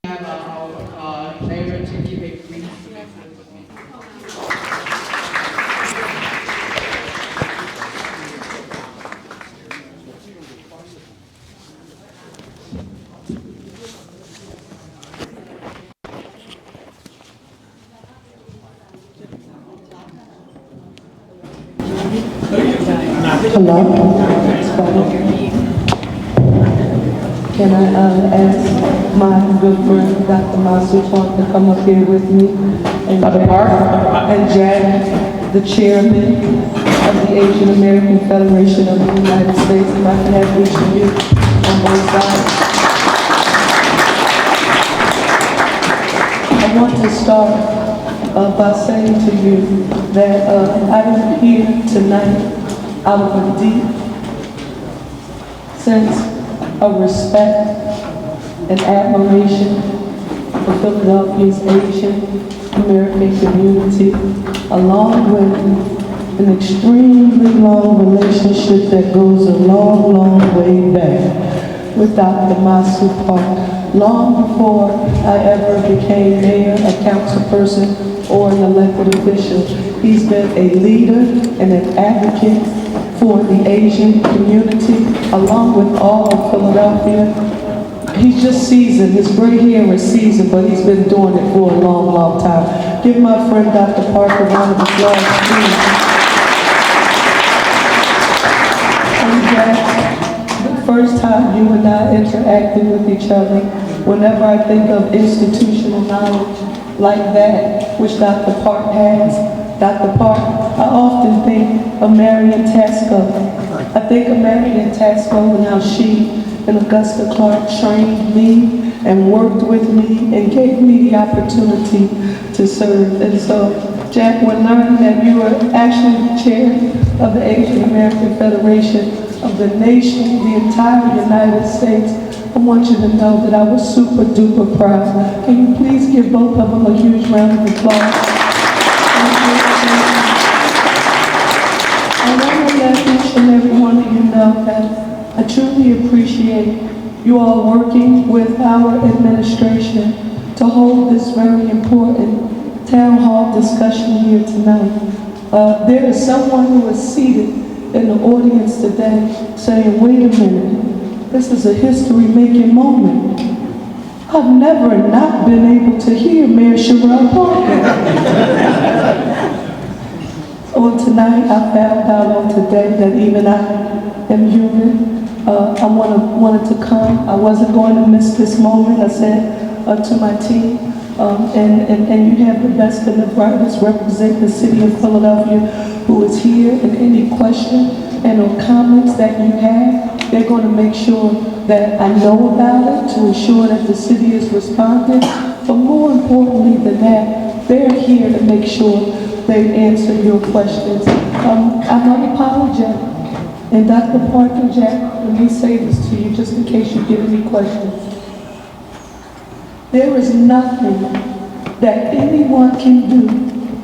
have our mayor to give a brief. Hello. Can I ask my good friend, Dr. Masu Park, to come up here with me? And Dr. Park? And Jack, the chairman of the Asian American Federation of the United States, if I can have each of you on both sides. I want to start by saying to you that I am here tonight out of a deep sense of respect and admiration for Philadelphia's Asian American community, along with an extremely long relationship that goes a long, long way back with Dr. Masu Park. Long before I ever became mayor, a councilperson, or an elected official, he's been a leader and an advocate for the Asian community, along with all of Philadelphia. He's just seasoned, his gray hair is seasoned, but he's been doing it for a long, long time. Give my friend Dr. Park a round of applause, please. And Jack, the first time you and I interacted with each other, whenever I think of institutional knowledge like that, which Dr. Park has, Dr. Park, I often think of Marion Tasco. I think of Marion Tasco and how she and Augusta Clark trained me and worked with me and gave me the opportunity to serve. And so, Jack, when learning that you are actually the chair of the Asian American Federation of the nation, the entire United States, I want you to know that I was super duper proud. Can you please give both of them a huge round of applause? I want to let each and every one of you know that I truly appreciate you all working with our administration to hold this very important town hall discussion here tonight. There is someone who is seated in the audience today saying, wait a minute, this is a history-making moment. I've never not been able to hear Mayor Sherrod Parker. On tonight, I found out on today that even I am human. I wanted to come. I wasn't going to miss this moment. I said to my team, and you have the best and the brightest represent the city of Philadelphia who is here, and any question and or comments that you have, they're going to make sure that I know about it to ensure that the city is responding. But more importantly than that, they're here to make sure they answer your questions. I'm unapologetic. And Dr. Park and Jack, let me say this to you just in case you get any questions. There is nothing that anyone can do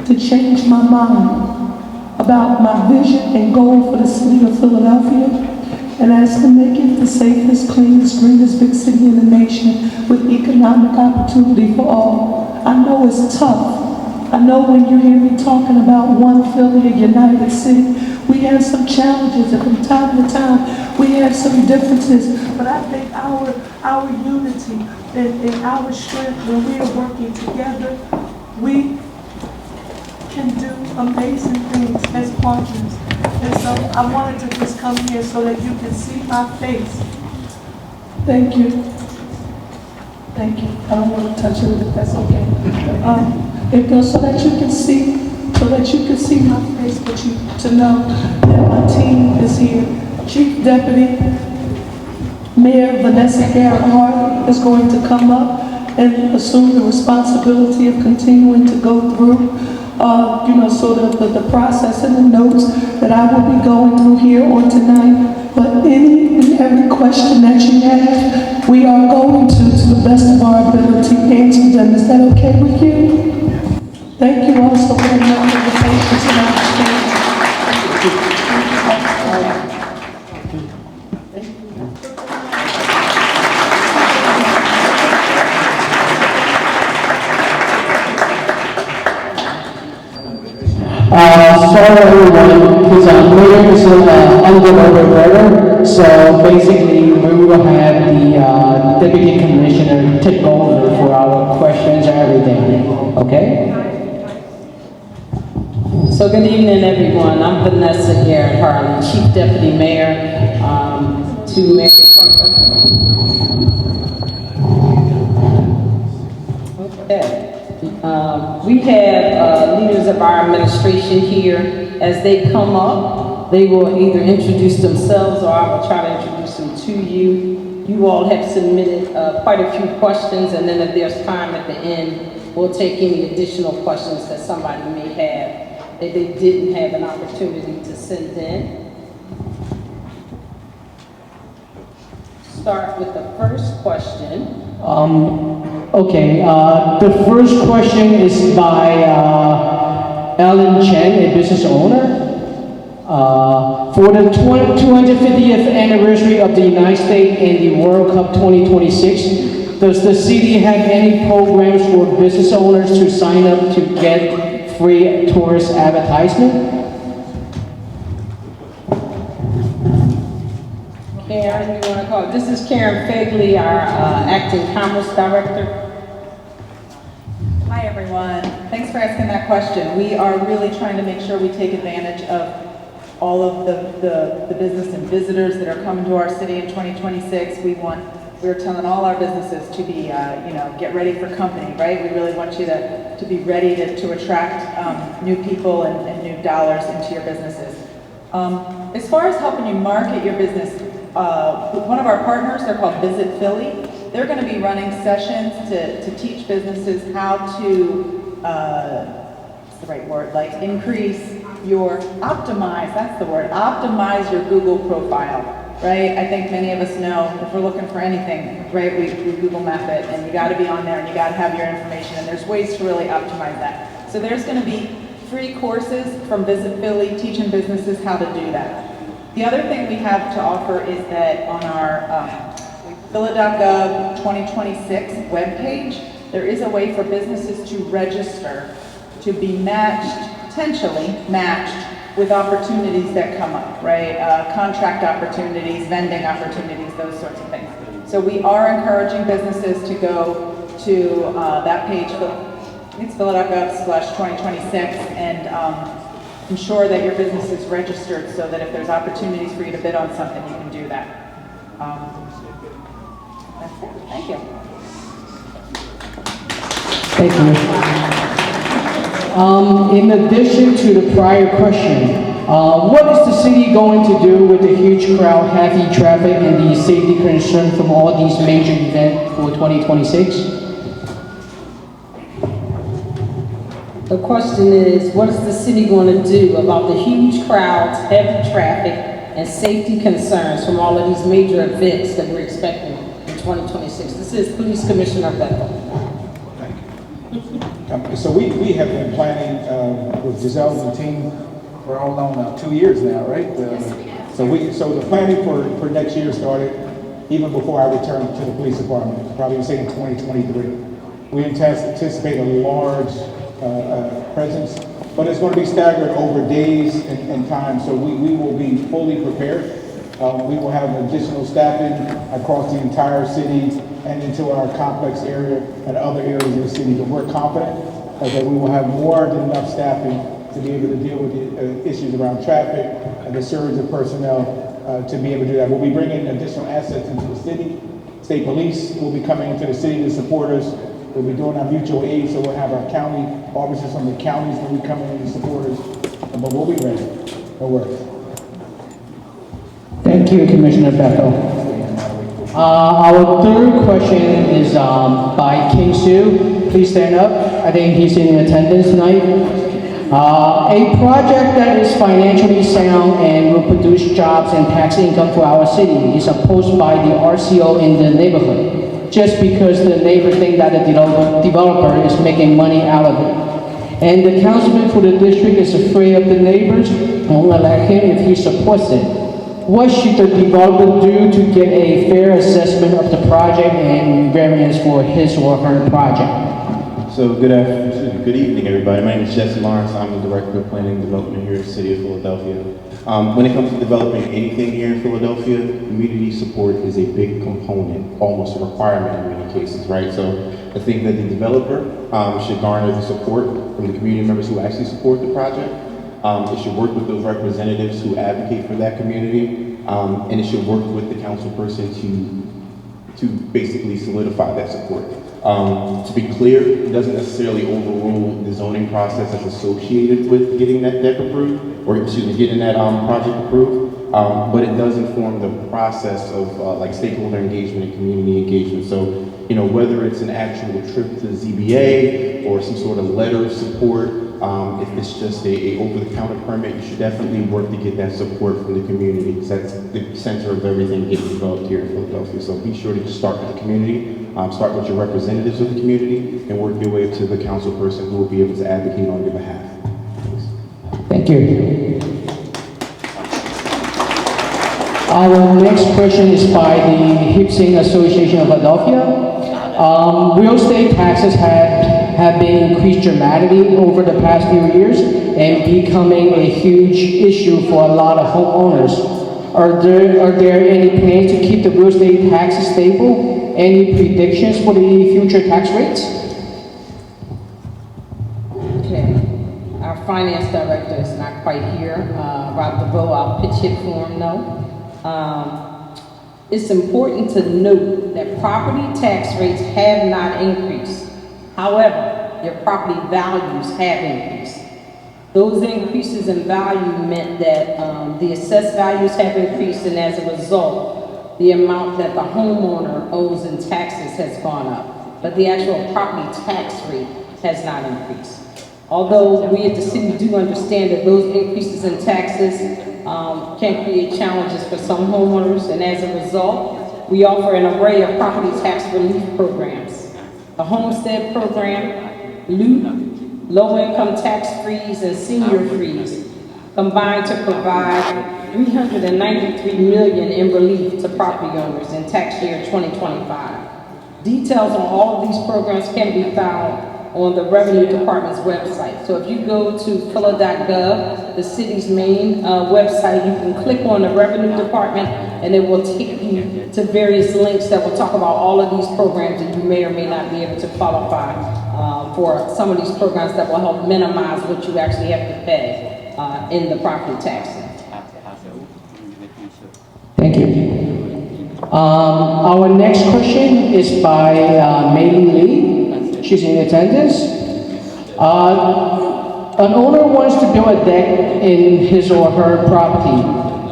to change my mind about my vision and goal for the city of Philadelphia, and that's to make it the safest, cleanest, greenest big city in the nation with economic opportunity for all. I know it's tough. I know when you hear me talking about one Philly, a united city, we have some challenges, and from time to time, we have some differences, but I think our unity and our strength, when we are working together, we can do amazing things as partners. And so I wanted to just come here so that you can see my face. Thank you. Thank you. I don't want to touch it, if that's okay. It goes so that you can see my face, but you to know that my team is here. Chief Deputy Mayor Vanessa Garrett is going to come up and assume the responsibility of continuing to go through, sort of the process and the notes that I will be going through here on tonight. But any and every question that you have, we are going to the best of our ability, answer them. Is that okay with you? Thank you all so very much for the patience and understanding. Sorry everyone, because Mayor is under so basically we will have the Deputy Commissioner take over for our questions and everything, okay? So good evening, everyone. I'm Vanessa Garrett Harley, Chief Deputy Mayor to Mayor. Okay. We have leaders of our administration here. As they come up, they will either introduce themselves or I will try to introduce them to you. You all have submitted quite a few questions, and then if there's time at the end, we'll take any additional questions that somebody may have that they didn't have an opportunity to send in. Start with the first question. Okay, the first question is by Ellen Chen, a business owner. For the 250th anniversary of the United States and the World Cup 2026, does the city have any programs for business owners to sign up to get free tourist advertisement? Karen, you want to call? This is Karen Fagley, our acting commerce director. Hi, everyone. Thanks for asking that question. We are really trying to make sure we take advantage of all of the business and visitors that are coming to our city in 2026. We're telling all our businesses to be, get ready for company, right? We really want you to be ready to attract new people and new dollars into your businesses. As far as helping you market your business, one of our partners, they're called Visit Philly. They're going to be running sessions to teach businesses how to, what's the right word, like optimize your Google profile, right? I think many of us know if we're looking for anything, right, we Google map it, and you got to be on there and you got to have your information, and there's ways to really optimize that. So there's going to be free courses from Visit Philly teaching businesses how to do that. The other thing we have to offer is that on our Philly.gov 2026 webpage, there is a way for businesses to register to be potentially matched with opportunities that come up, right? Contract opportunities, vending opportunities, those sorts of things. So we are encouraging businesses to go to that page, it's Philly.gov/2026, and ensure that your business is registered so that if there's opportunities for you to bid on something, you can do that. That's it. Thank you. Thank you. In addition to the prior question, what is the city going to do with the huge crowd, heavy traffic, and the safety concern from all these major events for 2026? The question is, what is the city going to do about the huge crowds, heavy traffic, and safety concerns from all of these major events that we're expecting in 2026? This is Police Commissioner Bethel. Thank you. So we have been planning with Giselle and the team for all along 2 years now, right? So the planning for next year started even before I returned to the police department, probably say in 2023. We anticipate a large presence, but it's going to be staggered over days and time, so we will be fully prepared. We will have additional staffing across the entire city and into our complex area and other areas of the city, but we're confident that we will have more than enough staffing to be able to deal with the issues around traffic and the surge of personnel to be able to do that. We'll be bringing additional assets into the city. State police will be coming into the city to support us. We'll be doing our mutual aid, so we'll have our county officers from the counties will be coming in to support us, but we'll be ready. Don't worry. Thank you, Commissioner Bethel. Our third question is by King Sue. Please stand up. I think he's in attendance tonight. A project that is financially sound and will produce jobs and tax income for our city is opposed by the RCO in the neighborhood, just because the neighbor think that the developer is making money out of it. And the councilman for the district is afraid of the neighbors and will elect him if he supports it. What should the developer do to get a fair assessment of the project and variance for his or her project? So good Good evening, everybody. My name is Jesse Lawrence. I'm the Director of Planning and Development here in the City of Philadelphia. When it comes to developing anything here in Philadelphia, community support is a big component, almost a requirement in many cases, right? So I think that the developer should garner the support from the community members who actually support the project. It should work with those representatives who advocate for that community, and it should work with the council person to basically solidify that support. To be clear, it doesn't necessarily overrule the zoning process that's associated with getting that deck approved, or excuse me, getting that project approved, but it does inform the process of like stakeholder engagement and community engagement. So, you know, whether it's an actual trip to the ZBA or some sort of letter of support, if it's just a over-the-counter permit, you should definitely work to get that support from the community, because that's the center of everything getting developed here in Philadelphia. So be sure to just start with the community, start with your representatives of the community, and work your way to the council person who will be able to advocate on your behalf. Thank you. Our next question is by the Hip Sing Association of Philadelphia. Real estate taxes have been increased dramatically over the past few years and becoming a huge issue for a lot of homeowners. Are there any plans to keep the real estate taxes stable? Any predictions for the future tax rates? Okay, our finance director is not quite here. Rob DeVoe, I'll pitch it for him though. It's important to note that property tax rates have not increased. However, your property values have increased. Those increases in value meant that the assessed values have increased, and as a result, the amount that the homeowner owes in taxes has gone up. But the actual property tax rate has not increased. Although we at the city do understand that those increases in taxes can create challenges for some homeowners, and as a result, we offer an array of property tax relief programs. The Homestead Program, LOOP, Low-Income Tax Freeze, and Senior Freeze, combined to provide $393 million in relief to property owners in tax year 2025. Details on all of these programs can be found on the Revenue Department's website. So if you go to phila.gov, the city's main website, you can click on the Revenue Department and it will take you to various links that will talk about all of these programs, and you may or may not be able to qualify for some of these programs that will help minimize what you actually have to pay in the property taxes. Thank you. Our next question is by Mei Lee. She's in attendance. An owner wants to build a deck in his or her property.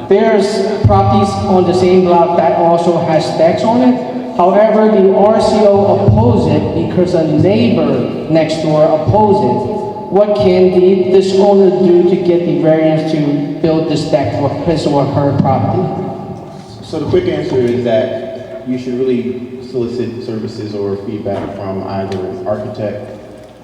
There's properties on the same block that also has decks on it. However, the RCO opposes it because a neighbor next door opposes it. What can this owner do to get the variance to build this deck for his or her property? So the quick answer is that you should really solicit services or feedback from either an architect,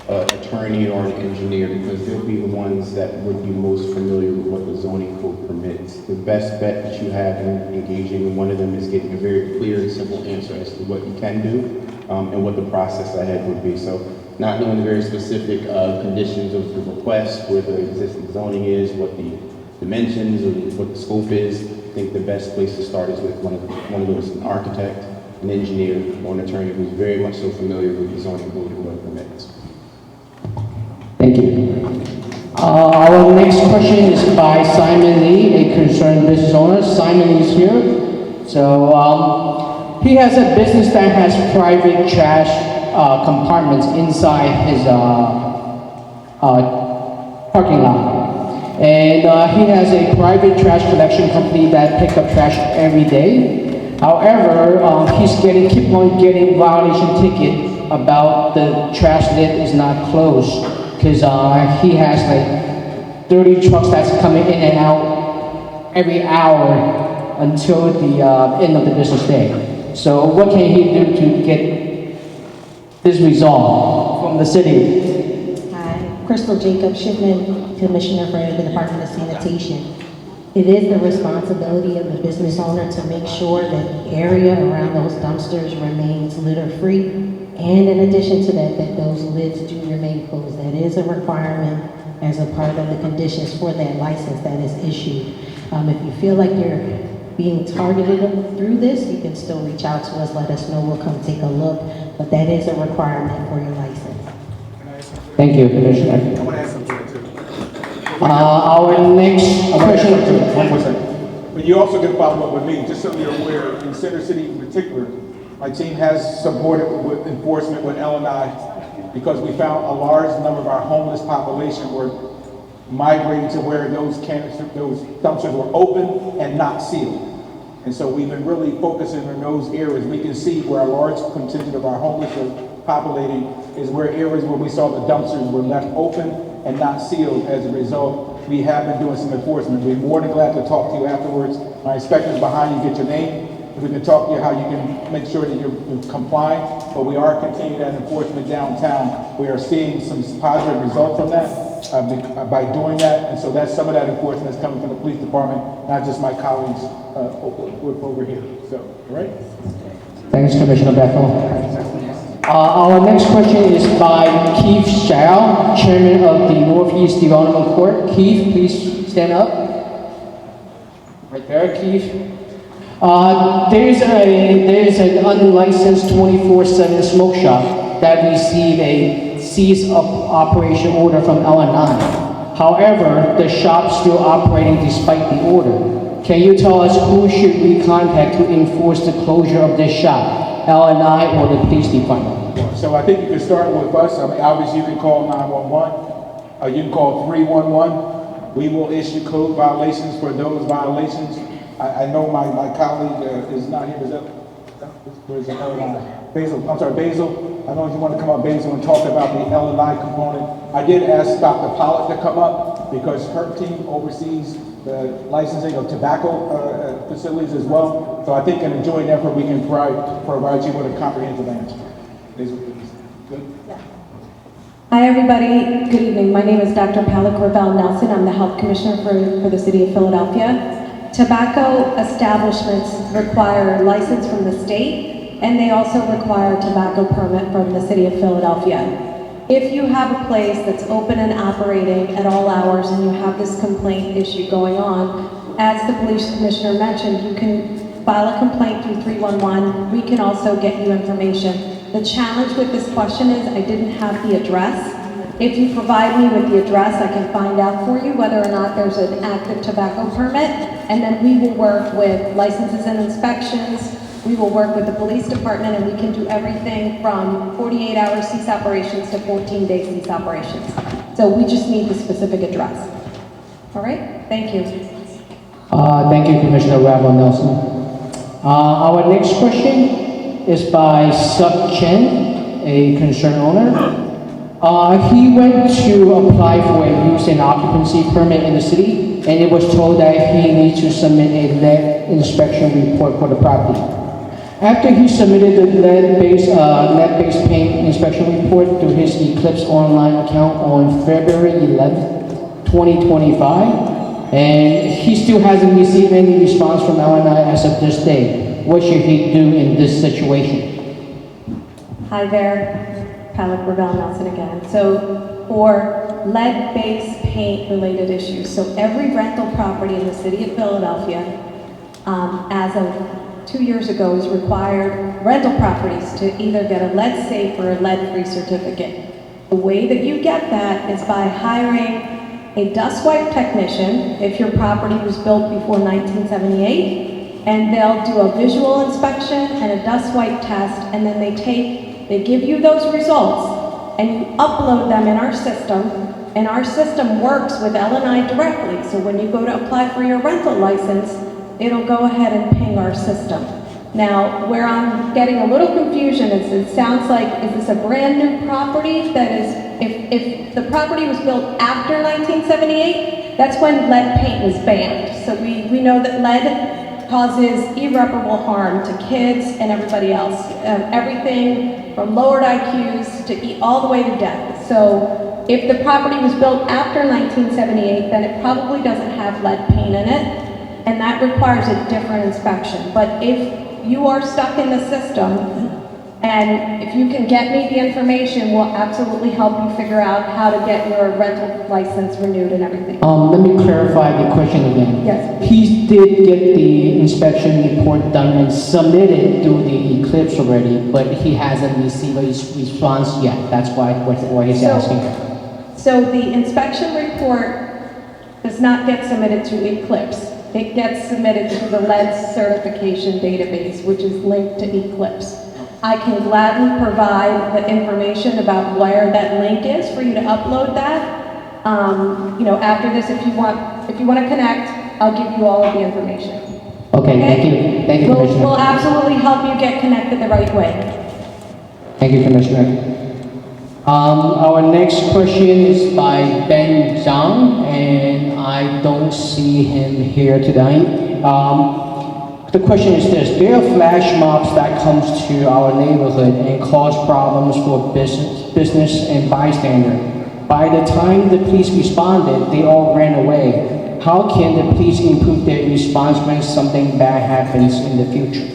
attorney, or an engineer, because they'll be the ones that would be most familiar with what the zoning code permits. The best bet that you have in engaging with one of them is getting a very clear and simple answer as to what you can do and what the process ahead would be. So not knowing the very specific conditions of the request, where the existing zoning is, what the dimensions, or what the scope is, I think the best place to start is with one of those, an architect, an engineer, or an attorney who's very much so familiar with the zoning code and what it permits. Thank you. Our next question is by Simon Lee, a concerned business owner. Simon is here. So he has a business that has private trash compartments inside his parking lot. And he has a private trash collection company that picks up trash every day. However, he's keep on getting violation ticket about the trash lid is not closed, because he has like 30 trucks that's coming in and out every hour until the end of the business day. So what can he do to get this resolved from the city? Hi, Crystal Jacob Shipman, Commissioner for the Department of Sanitation. It is the responsibility of the business owner to make sure that the area around those dumpsters remains litter-free. And in addition to that, that those lids do remain closed. That is a requirement as a part of the conditions for that license that is issued. If you feel like you're being targeted through this, you can still reach out to us, let us know, we'll come take a look. But that is a requirement for your license. Thank you, Commissioner. I want to ask something too. Our next question. One more second. But you also can follow up with me, just so you're aware, in Center City in particular, my team has supported with enforcement with L&I because we found a large number of our homeless population were migrating to where those dumpsters were open and not sealed. And so we've been really focusing on those areas. We can see where a large contingent of our homeless are populating is where areas where we saw the dumpsters were left open and not sealed. As a result, we have been doing some enforcement. We're more than glad to talk to you afterwards. My inspector's behind you, get your name. We can talk to you how you can make sure that you're compliant, but we are continuing that enforcement downtown. We are seeing some positive results from that by doing that, and so that's some of that enforcement that's coming from the police department, not just my colleagues over here. So, all right? Thanks, Commissioner Bethel. Our next question is by Keith Shao, Chairman of the Northeast Development Court. Keith, please stand up. Right there, Keith. There's an unlicensed 24/7 smoke shop that received a cease of operation order from L&I. However, the shop's still operating despite the order. Can you tell us who should we contact to enforce the closure of this shop, L&I or the police department? So I think you can start with us. I mean, obviously you can call 911. You can call 311. We will issue code violations for those violations. I know my colleague is not here. Where's the L&I? Basil. I'm sorry, Basil. I know you want to come up, Basil, and talk about the L&I component. I did ask Dr. Pollock to come up because her team oversees the licensing of tobacco facilities as well. So I think in a joint effort, we can provide you with a comprehensive answer. Basil, please. Good? Yeah. Hi, everybody. Good evening. My name is Dr. Pollock Ravel Nelson. I'm the Health Commissioner for the City of Philadelphia. Tobacco establishments require a license from the state, and they also require a tobacco permit from the City of Philadelphia. If you have a place that's open and operating at all hours and you have this complaint issue going on, as the police commissioner mentioned, you can file a complaint through 311. We can also get you information. The challenge with this question is I didn't have the address. If you provide me with the address, I can find out for you whether or not there's an active tobacco permit, and then we will work with licenses and inspections. We will work with the police department, and we can do everything from 48-hour cease operations to 14-day cease operations. So we just need the specific address. All right? Thank you. Thank you, Commissioner Ravel Nelson. Our next question is by Suk Chen, a concerned owner. He went to apply for a use and occupancy permit in the city, and it was told that he needs to submit a lead inspection report for the property. After he submitted the lead-based paint inspection report through his Eclipse online account on February 11th, 2025, and he still hasn't received any response from L&I as of this day. What should he do in this situation? Hi there. Pollock Ravel Nelson again. So for lead-based paint related issues, so every rental property in the city of Philadelphia, as of 2 years ago, is required rental properties to either get a lead safe or a lead-free certificate. The way that you get that is by hiring a dust wipe technician if your property was built before 1978, and they'll do a visual inspection and a dust wipe test, and then they give you those results, and you upload them in our system, and our system works with L&I directly. So when you go to apply for your rental license, it'll go ahead and ping our system. Now, where I'm getting a little confusion is it sounds like, is this a brand new property that is, if the property was built after 1978, that's when lead paint was banned. So we know that lead causes irreparable harm to kids and everybody else. Everything from lowered IQs to all the way to death. So if the property was built after 1978, then it probably doesn't have lead paint in it. and that requires a different inspection. But if you are stuck in the system, and if you can get me the information, we'll absolutely help you figure out how to get your rental license renewed and everything. Let me clarify the question again. Yes. He did get the inspection report done and submitted through the Eclipse already, but he hasn't received a response yet. That's why what he's asking. So the inspection report does not get submitted to Eclipse. It gets submitted to the lead certification database, which is linked to Eclipse. I can gladly provide the information about where that link is for you to upload that. After this, if you want to connect, I'll give you all of the information. Okay, thank you, Commissioner. We'll absolutely help you get connected the right way. Thank you, Commissioner. Our next question is by Ben Zhang, and I don't see him here tonight. The question is this: there are flash mobs that comes to our neighborhood and cause problems for business and bystander. By the time the police responded, they all ran away. How can the police improve their response when something bad happens in the future?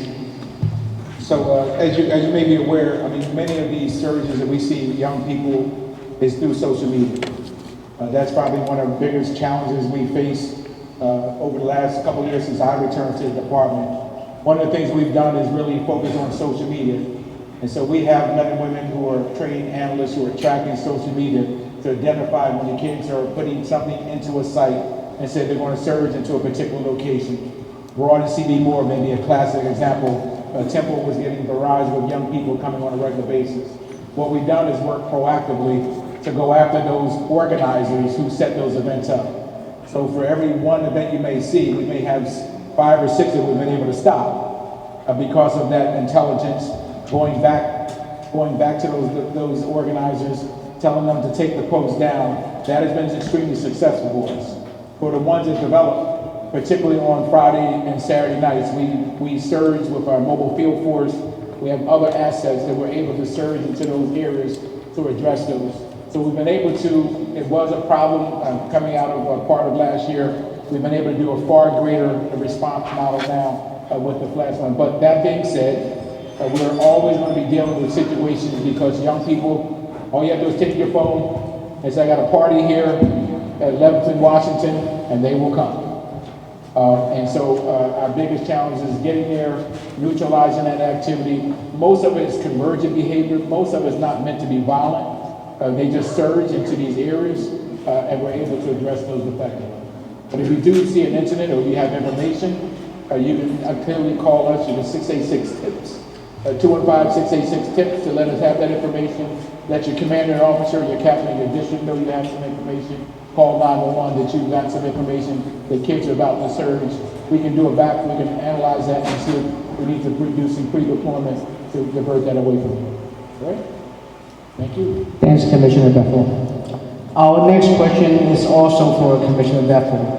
So as you may be aware, I mean, many of these surges that we see with young people is through social media. That's probably one of the biggest challenges we face over the last couple of years since I returned to the department. One of the things we've done is really focus on social media. And so we have men and women who are trained analysts who are tracking social media to identify when the kids are putting something into a site and say they're going to surge into a particular location. Broad and CB Moore may be a classic example. Temple was getting barraged with young people coming on a regular basis. What we've done is work proactively to go after those organizers who set those events up. So for every one event you may see, we may have 5 or 6 that we've been able to stop because of that intelligence, going back to those organizers, telling them to take the post down. That has been extremely successful for us. For the ones that develop, particularly on Friday and Saturday nights, we surge with our mobile field force. We have other assets that we're able to surge into those areas to address those. So we've been able to, it was a problem coming out of part of last year. We've been able to do a far greater response model now with the flash one. But that being said, we're always going to be dealing with situations because young people, all you have to do is take your phone and say, I got a party here at 11th and Washington, and they will come. And so our biggest challenge is getting there, neutralizing that activity. Most of it is convergent behavior. Most of it is not meant to be violent. They just surge into these areas, and we're able to address those effectively. But if you do see an incident or you have information, you can clearly call us to the 686-TIPS, 215-686-TIPS to let us have that information. Let your commander officer, your captain of your district know you have some information. Call 911 that you've got some information that kids are about to surge. We can do we can analyze that and see if we need to do some pre-deployment to divert that away from you. All right? Thank you. Thanks, Commissioner Bethel. Our next question is also for Commissioner Bethel.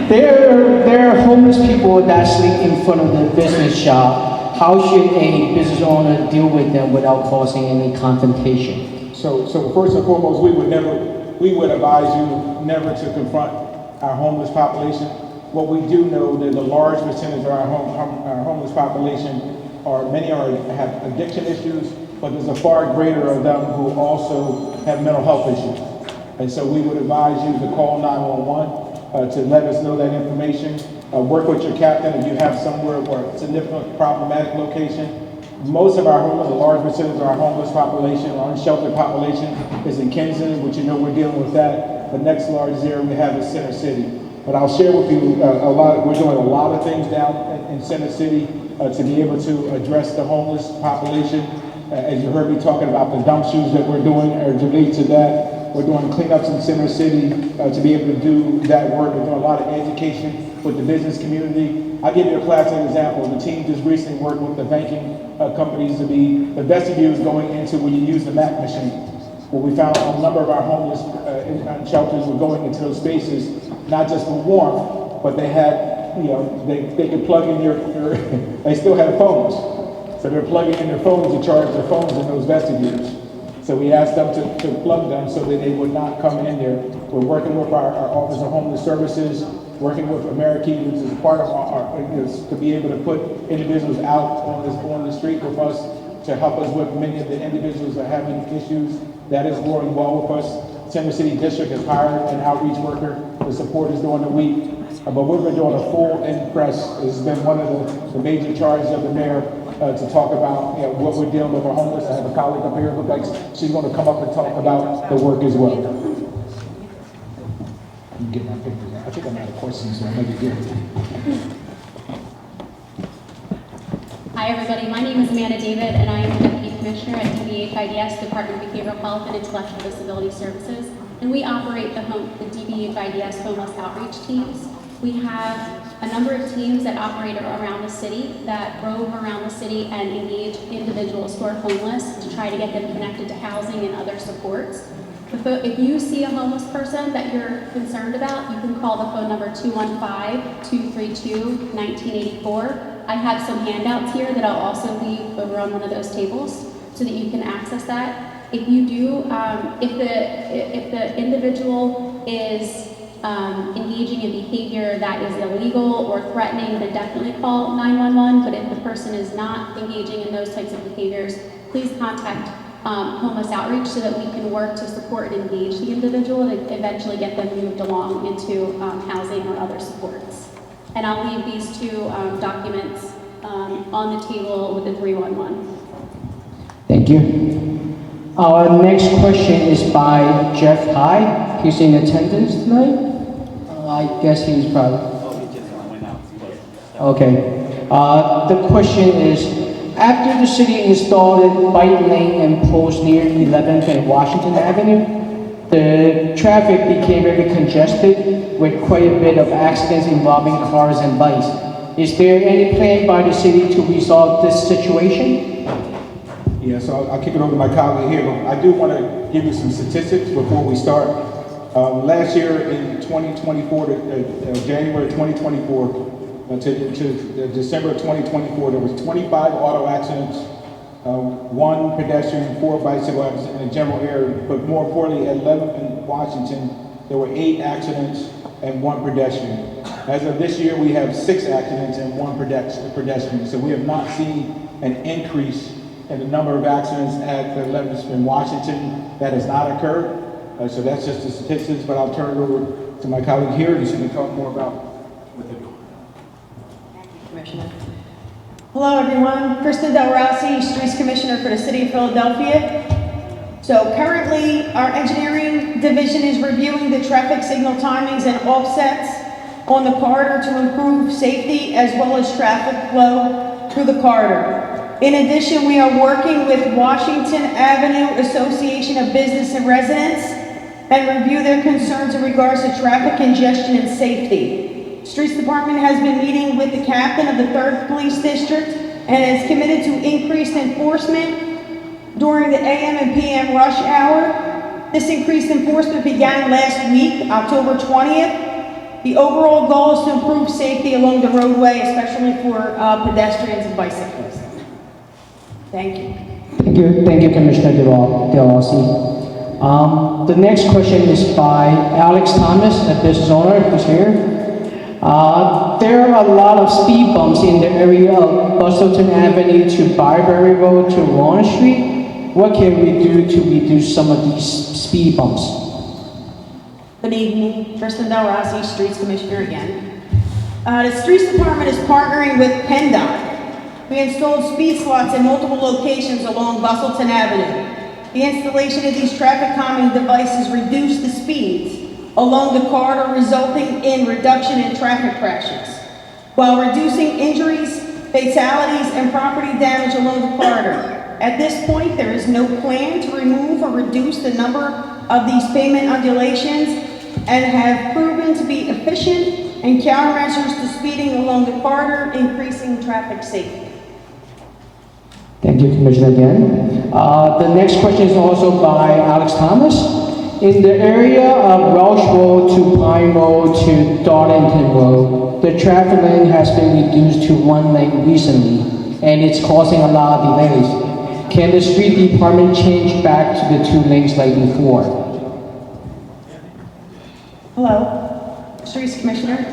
There are homeless people that sleep in front of the business shop. How should a business owner deal with them without causing any confrontation? So first and foremost, we would advise you never to confront our homeless population. What we do know that a large percentage of our homeless population many have addiction issues, but there's a far greater of them who also have mental health issues. And so we would advise you to call 911 to let us know that information. Work with your captain if you have somewhere where it's a significant problematic location. Most of our homeless, a large percentage of our homeless population, our unsheltered population, is in Kensington, which you know we're dealing with that. The next largest area we have is Center City. But I'll share with you we're doing a lot of things down in Center City to be able to address the homeless population. As you heard me talking about the dump shoes that we're doing, or relate to that. We're doing cleanups in Center City to be able to do that work. We're doing a lot of education with the business community. I'll give you a classic example. The team just recently worked with the banking companies to be the vestibules going into when you use the Mac machine. Well, we found a number of our homeless shelters were going into those spaces, not just for warmth, but they had, they could plug in they still had phones. So they're plugging in their phones to charge their phones in those vestibules. So we asked them to plug them so that they would not come in there. We're working with our Office of Homeless Services working with American, which is part of to be able to put individuals out on the street with us, to help us with many of the individuals that are having issues. That is going well with us. Center City District has hired an outreach worker to support us during the week. But we've been doing a full in-press. It's been one of the major charges of the mayor to talk about what we're dealing with our homeless. I have a colleague up here who looks like she's going to come up and talk about the work as well. I'm getting my pictures. I think I'm out of questions, so I might be good. Hi everybody, my name is Amanda David and I am the Deputy Commissioner at DBH-IDS, Department of Behavioral Health and Intellectual Disability Services. And we operate the DBH-IDS homeless outreach teams. We have a number of teams that operate around the city, that rove around the city and engage individuals who are homeless to try to get them connected to housing and other supports. If you see a homeless person that you're concerned about, you can call the phone number 215-232-1984. I have some handouts here that I'll also leave over on one of those tables so that you can access that. If you do, if the individual is engaging in behavior that is illegal or threatening, then definitely call 911. But if the person is not engaging in those types of behaviors, please contact homeless outreach so that we can work to support and engage the individual to eventually get them moved along into housing or other supports. And I'll leave these two documents on the table with the 311. Thank you. Our next question is by Jeff Hyde. He's in attendance tonight. I guess he's probably. Okay. The question is, after the city installed bike lane and poles near 11th and Washington Avenue, the traffic became very congested with quite a bit of accidents involving cars and bikes. Is there any plan by the city to resolve this situation? Yeah, so I'll kick it over to my colleague here, but I do want to give you some statistics before we start. Last year in 2024, January 2024 to December 2024, there was 25 auto accidents, 1 pedestrian, 4 bicycle accidents in the general area, but more importantly, at 11th and Washington, there were 8 accidents and 1 pedestrian. As of this year, we have 6 accidents and 1 pedestrian. So we have not seen an increase in the number of accidents at the 11th in Washington. That has not occurred. So that's just the statistics, but I'll turn it over to my colleague here, and she's going to talk more about what they're doing. Thank you, Commissioner. Hello, everyone. Kristen Del Rossi, Streets Commissioner for the City of Philadelphia. So currently, our engineering division is reviewing the traffic signal timings and offsets on the corridor to improve safety as well as traffic flow through the corridor. In addition, we are working with Washington Avenue Association of Business and Residents and review their concerns in regards to traffic congestion and safety. Streets Department has been meeting with the captain of the 3rd Police District and is committed to increased enforcement during the AM and PM rush hour. This increased enforcement began last week, October 20th. The overall goal is to improve safety along the roadway, especially for pedestrians and bicyclists. Thank you. Thank you, Commissioner Del Rossi. The next question is by Alex Thomas, a business owner who's here. There are a lot of speed bumps in the area of Bustleton Avenue to Byberry Road to Warren Street. What can we do to reduce some of these speed bumps? Good evening, Kristen Del Rossi, Streets Commissioner again. The Streets Department is partnering with PennDOT. We installed speed slots in multiple locations along Bustleton Avenue. The installation of these traffic calming devices reduced the speeds along the corridor, resulting in reduction in traffic crashes, while reducing injuries, fatalities, and property damage along the corridor. At this point, there is no plan to remove or reduce the number of these pavement undulations and have proven to be efficient and countermeasures to speeding along the corridor, increasing traffic safety. Thank you, Commissioner, again. The next question is also by Alex Thomas. In the area of Welsh Road to Pine Road to Darlington Road, the traffic lane has been reduced to 1 lane recently, and it's causing a lot of delays. Can the street department change back to the 2 lanes like before? Hello, Streets Commissioner.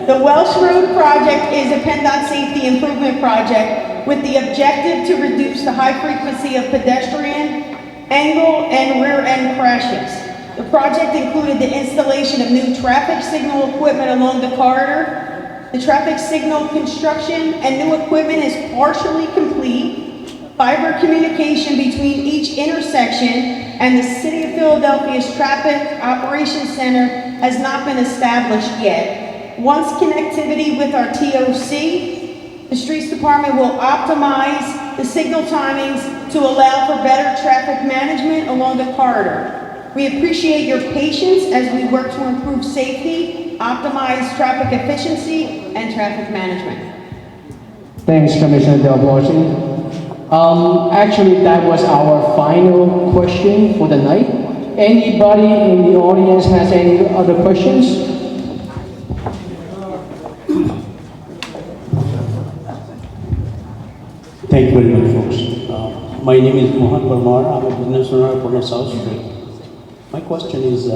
The Welsh Road project is a PennDOT safety improvement project with the objective to reduce the high frequency of pedestrian, angle, and rear end crashes. The project included the installation of new traffic signal equipment along the corridor. The traffic signal construction and new equipment is partially complete. Fiber communication between each intersection and the City of Philadelphia's Traffic Operations Center has not been established yet. Once connectivity with our TOC, the Streets Department will optimize the signal timings to allow for better traffic management along the corridor. We appreciate your patience as we work to improve safety, optimize traffic efficiency, and traffic management. Thanks, Commissioner Del Boschi. Actually, that was our final question for the night. Anybody in the audience has any other questions? Thank you very much, folks. My name is Mohan Parmar. I'm a business owner for South Street. My question is,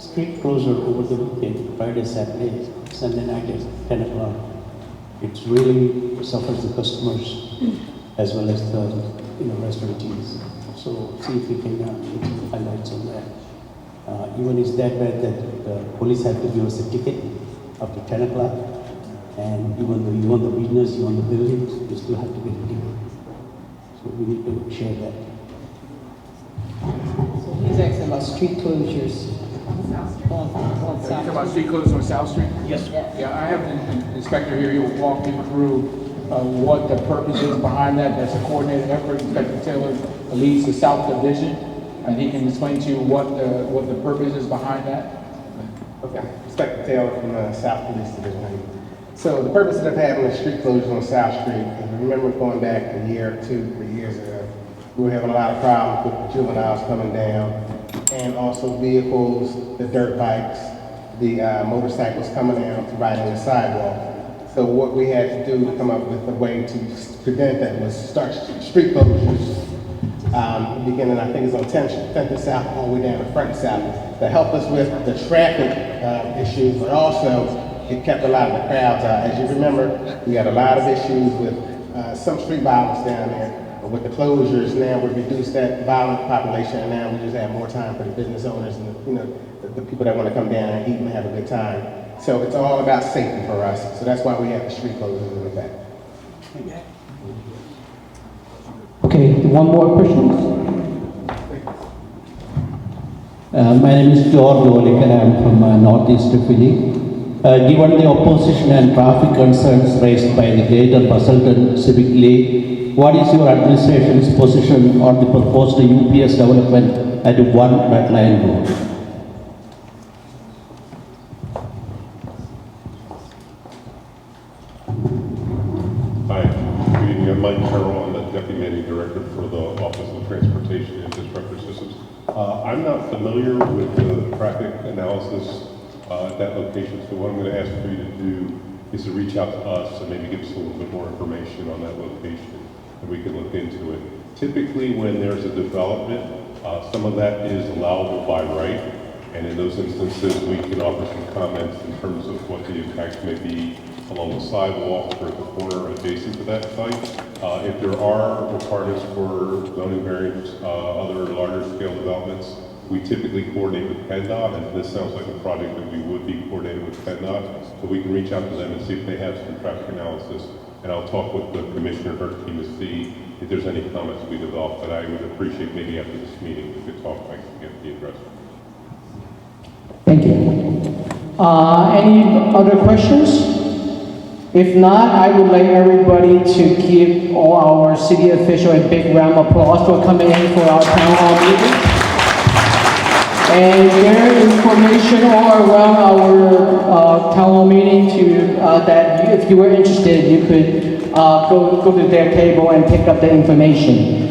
street closure over the weekend, Friday, Saturday, Sunday night at 10 o'clock. It really suffers the customers as well as the restaurateurs. So see if we can get some highlights on that. Even is that bad that the police have to give us a ticket after 10 o'clock. And even though you own the business, you own the buildings, you still have to get a ticket. So we need to share that. He's asking about street closures. Talking about street closures on South Street? Yes. Yeah, I have an inspector here. He'll walk you through what the purpose is behind that. That's a coordinated effort. Inspector Taylor leads the South Division, and he can explain to you what the purpose is behind that. Okay, Inspector Taylor from the South Police Division. So the purpose of having the street closures on South Street, if you remember going back a year, 2-3 years ago, we were having a lot of problems with the juveniles coming down, and also vehicles, the dirt bikes, the motorcycles coming down to ride on the sidewalk. So what we had to do to come up with a way to prevent that was start street closures. Beginning, I think it's on 10th South, all the way down to Front South, to help us with the traffic issues, but also it kept a lot of the crowds out. As you remember, we had a lot of issues with some street violence down there. But with the closures, now we've reduced that violent population, and now we just have more time for the business owners and the people that want to come down and eat and have a good time. So it's all about safety for us. So that's why we have the street closures in the back. Okay, one more question. My name is George Olikar. I'm from Northeast Philly. Given the opposition and traffic concerns raised by the Greater Busselton Civic League, what is your administration's position on the proposed UPS development at 1 Red Line Road? Hi, good evening. I'm Mike Carroll. I'm the Deputy Managing Director for the Office of Transportation and Infrastructure Systems. I'm not familiar with the traffic analysis at that location, so what I'm going to ask for you to do is to reach out to us and maybe give us a little bit more information on that location, and we can look into it. Typically, when there's a development, some of that is allowable by right, and in those instances, we can offer some comments in terms of what the impacts may be along the sidewalk or at the corner adjacent to that site. If there are requirements for zoning variants, other larger scale developments, we typically coordinate with PennDOT, and this sounds like a project that we would be coordinating with PennDOT, so we can reach out to them and see if they have some traffic analysis, and I'll talk with the commissioner and her team to see if there's any comments we develop, but I would appreciate maybe after this meeting we could talk, I can get the address. Thank you. Any other questions? If not, I would like everybody to give all our city officials a big round of applause for coming in for our town hall meeting. And there is information all around our town hall meeting that if you were interested, you could go to their table and pick up the information.